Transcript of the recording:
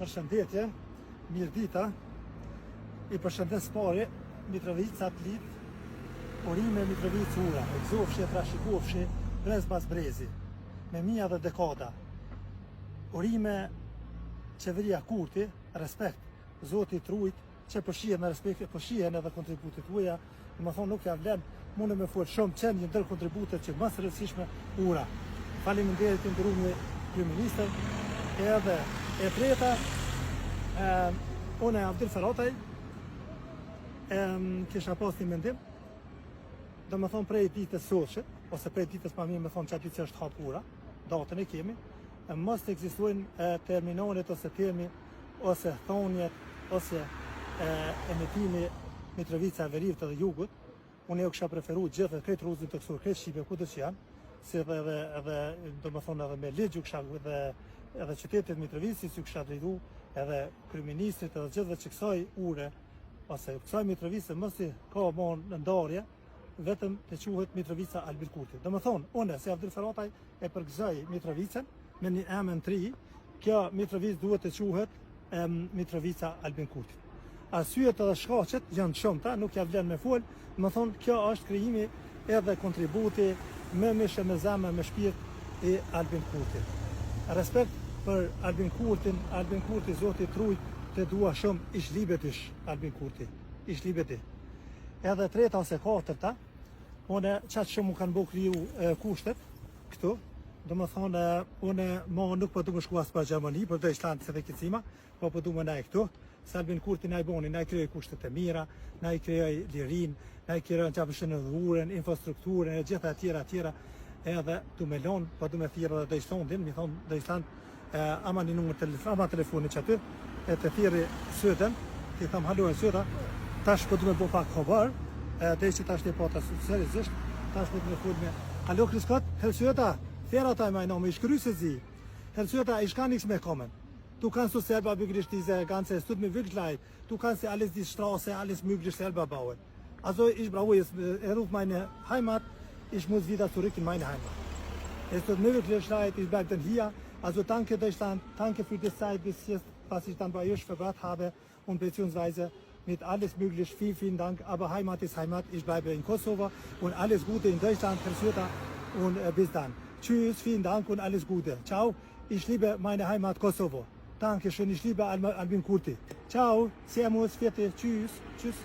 Përshëndetje, mirë dita, I përshëndes pari Mitrovica Plit, Urime Mitrovica Ura, Egzofshi, Trashikofshi, brez bas brezi, me mija dhe dekada. Urime qeveria Kurti, respekt, Zoti Trujt, që përshihen me respekt, përshihen edhe kontributit uja, dhe më thonë nuk ja vlen, mune me folë shumë qenë një ndër kontributet që mësë rëndësishme Ura. Faleminderit të ndërumi kryeministër, edhe e treta, unë Abdil Ferataj, kisha pas një mendim, dhe më thonë prej ditës soqe, ose prej ditës pa mirë me thonë që aty që është hapura, datën e kemi, mos të ekzistojnë terminalet ose termi, ose thonjet, ose emitimi Mitrovica Veriut dhe Jugut. Unë jo kisha preferu gjithë dhe kretë ruzin të kësur, kretë Shqipe, ku të që janë, si edhe do më thonë edhe me ligjë kisha edhe qytetit Mitrovici, si kisha drejtu edhe kryeministrit edhe gjithë dhe që kësaj ure, ose kësaj Mitrovice mësi ka mon në ndarje, vetëm të quhet Mitrovica Albin Kurti. Do më thonë, unë si Abdil Ferataj e përgëzoj Mitrovicën me një emën të ri, kjo Mitrovic duhet të quhet Mitrovica Albin Kurti. Arsyet edhe shkaqet janë shumëta, nuk ja vlen me fol, më thonë kjo është krijimi edhe kontributi me mishe me zemë, me shpirt I Albin Kurti. Respekt për Albin Kurtin, Albin Kurti Zoti Trujt të dua shumë ish libet ish Albin Kurti, ish libeti. Edhe treta ose katërta, une qatë shumë më kanë bo kriju kushtet këtu, do më thonë, une ma nuk po du më shku as për Gjermani, për Deutschland se dhe kicima, po du më nej këtu, se Albin Kurti na I boni, na I kryoj kushtet e mira, na I kryoj lirin, na I kryoj në qapëshën e dhuren, infrastrukturën, e gjitha tjera, edhe du me lonë, po du me thirë dhe Deutschlandin, mi thonë Deutschland, ama një numër telefoni që aty, e të thiri Söden, ti tham halojnë Söda, tash po du me bo pak kobar, dhe që tash një pata seriosisht, tash po du me fut me, halo Kriskot, hel Söda, Ferataj mig nom, ich grüße Sie. Herr Söder, ich kann nichts mehr kommen. Du kannst du selber wirklich diese ganze, es tut mir wirklich leid, du kannst ja alles, die Straße, alles möglich selber bauen. Also ich brauche jetzt, ruft meine Heimat, ich muss wieder zurück in meine Heimat. Es tut mir wirklich leid, ich bleibe dann hier. Also danke Deutschland, danke für die Zeit bis jetzt, was ich dann bei euch verbracht habe und beziehungsweise mit alles möglich, vielen Dank. Aber Heimat ist Heimat, ich bleibe in Kosovo und alles Gute in Deutschland, Herr Söder, und bis dann. Tschüss, vielen Dank und alles Gute. Ciao, ich liebe meine Heimat Kosovo. Dankeschön, ich liebe Albin Kurti. Ciao, servus, vierte, tschüss, tschüss.